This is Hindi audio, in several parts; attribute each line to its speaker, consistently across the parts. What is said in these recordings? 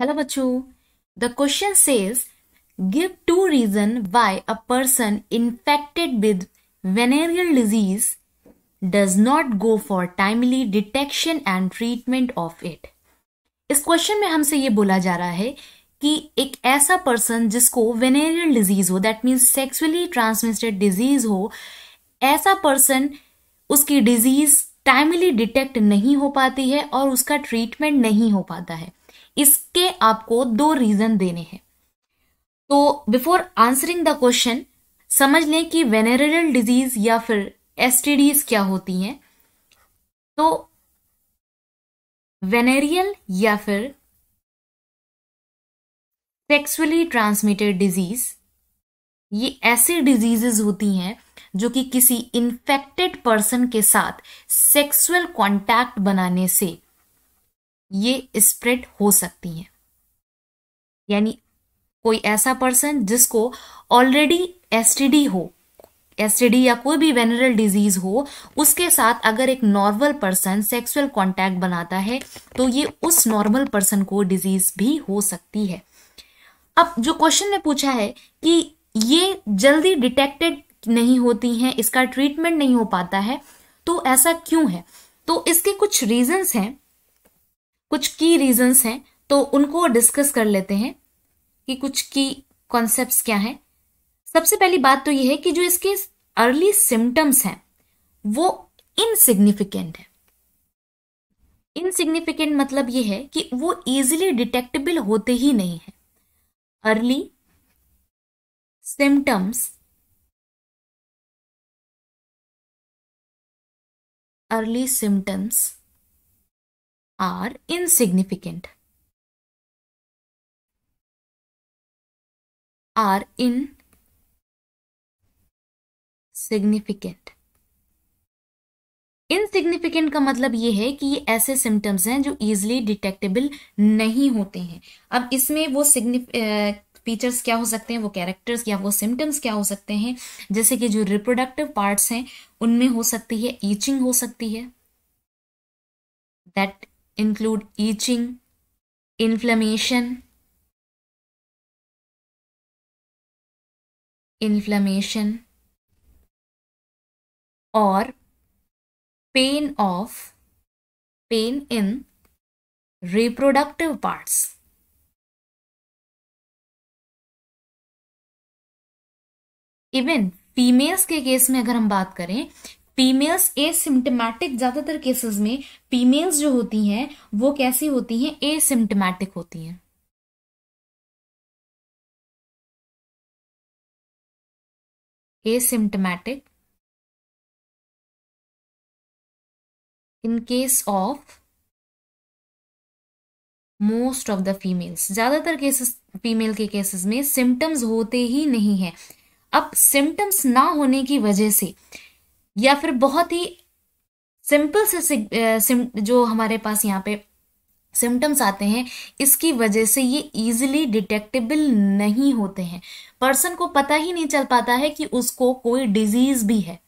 Speaker 1: Hello बच्चों. The question says, give two reasons why a person infected with venereal disease does not go for timely detection and treatment of it. इस क्वेश्चन में हमसे ये बोला जा रहा है कि एक ऐसा पर्सन जिसको वेनेरियल डिजीज हो, that means sexually transmitted disease हो, ऐसा पर्सन उसकी डिजीज टाइमली डिटेक्ट नहीं हो पाती है और उसका ट्रीटमेंट नहीं हो पाता है. इसके आपको दो रीजन देने हैं. तो बिफोर आंसरिंग द क्वेश्चन समझ लें कि वेनेरियल डिजीज या फिर एसटीडीज क्या होती हैं. तो वेनेरियल या फिर सेक्सुअली ट्रांसमिटेड डिजीज ये ऐसी डिजीजेस होती हैं जो कि किसी इन्फेक्टेड पर्सन के साथ सेक्सुअल कांटेक्ट बनाने से ये स्प्रेड हो सकती हैं. यानी कोई ऐसा पर्सन जिसको ऑलरेडी एसटीडी हो, एसटीडी या कोई भी वेनेरियल डिजीज हो, उसके साथ अगर एक नॉर्मल पर्सन सेक्सुअल कांटेक्ट बनाता है तो ये उस नॉर्मल पर्सन को डिजीज भी हो सकती है. अब जो क्वेश्चन ने पूछा है कि ये जल्दी डिटेक्टेड नहीं होती हैं, इसका ट्रीटमेंट नहीं हो पाता है, तो ऐसा क्यों है? तो इसके कुछ रीजंस हैं, कुछ की रीजंस हैं, तो उनको डिस्कस कर लेते हैं कि कुछ की कॉन्सेप्ट्स क्या हैं. सबसे पहली बात तो यह है कि जो इसके अर्ली सिम्टम्स हैं वो इनसिग्निफिकेंट है. इनसिग्निफिकेंट मतलब यह है कि वो इजीली डिटेक्टेबल होते ही नहीं है. Early symptoms are insignificant. Insignificant का मतलब ये है कि ये ऐसे सिम्टम्स हैं जो इजिली डिटेक्टेबल नहीं होते हैं. अब इसमें वो फीचर्स क्या हो सकते हैं, वो कैरेक्टर्स या वो सिम्टम्स क्या हो सकते हैं, जैसे कि जो रिप्रोडक्टिव पार्ट्स हैं उनमें हो सकती है ईचिंग हो सकती है, दैट इंक्लूड ईचिंग, इन्फ्लेमेशन और pain in reproductive parts. Even females के केस में अगर हम बात करें, फीमेल्स एसिम्टोमेटिक, ज्यादातर केसेस में फीमेल्स जो होती हैं वो कैसी होती हैं, एसिम्टोमेटिक होती हैं. Asymptomatic in case of most of the females. ज्यादातर केसेस फीमेल के केसेस में सिम्टम्स होते ही नहीं है. अब सिम्टम्स ना होने की वजह से या फिर बहुत ही सिंपल से जो हमारे पास यहाँ पे सिम्टम्स आते हैं, इसकी वजह से ये इजीली डिटेक्टेबल नहीं होते हैं. पर्सन को पता ही नहीं चल पाता है कि उसको कोई डिजीज भी है.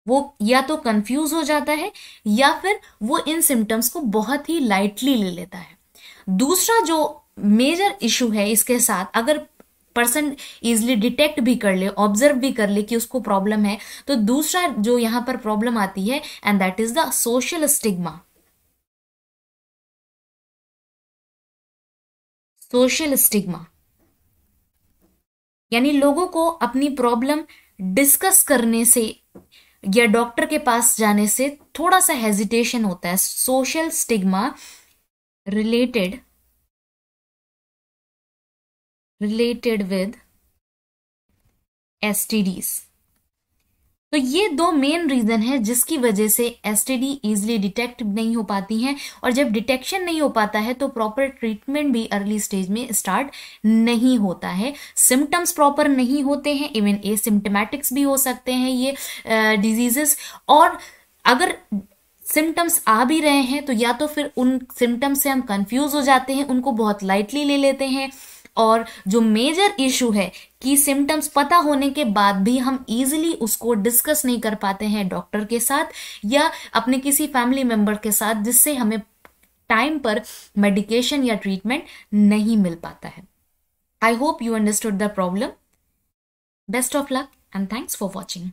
Speaker 1: वो या तो कंफ्यूज हो जाता है या फिर वो इन सिम्टम्स को बहुत ही लाइटली ले लेता है. दूसरा जो मेजर इशू है इसके साथ, अगर पर्सन इजिली डिटेक्ट भी कर ले, ऑब्जर्व भी कर ले कि उसको प्रॉब्लम है, तो दूसरा जो यहां पर प्रॉब्लम आती है, and that is the social stigma. Social stigma यानी लोगों को अपनी प्रॉब्लम डिस्कस करने से या डॉक्टर के पास जाने से थोड़ा सा हेजिटेशन होता है. Social stigma related with STDs. तो ये दो मेन रीजन है जिसकी वजह से एसटीडी इजिली डिटेक्ट नहीं हो पाती हैं, और जब डिटेक्शन नहीं हो पाता है तो प्रॉपर ट्रीटमेंट भी अर्ली स्टेज में स्टार्ट नहीं होता है. सिम्टम्स प्रॉपर नहीं होते हैं, इवन एसिम्टोमेटिक्स भी हो सकते हैं ये डिजीजेस. और अगर सिम्टम्स आ भी रहे हैं तो या तो फिर उन सिम्टम्स से हम कंफ्यूज हो जाते हैं, उनको बहुत लाइटली ले लेते हैं, और जो मेजर इशू है कि सिम्टम्स पता होने के बाद भी हम इजीली उसको डिस्कस नहीं कर पाते हैं डॉक्टर के साथ या अपने किसी फैमिली मेंबर के साथ, जिससे हमें टाइम पर मेडिकेशन या ट्रीटमेंट नहीं मिल पाता है। I hope you understood the problem. Best of luck and thanks for watching.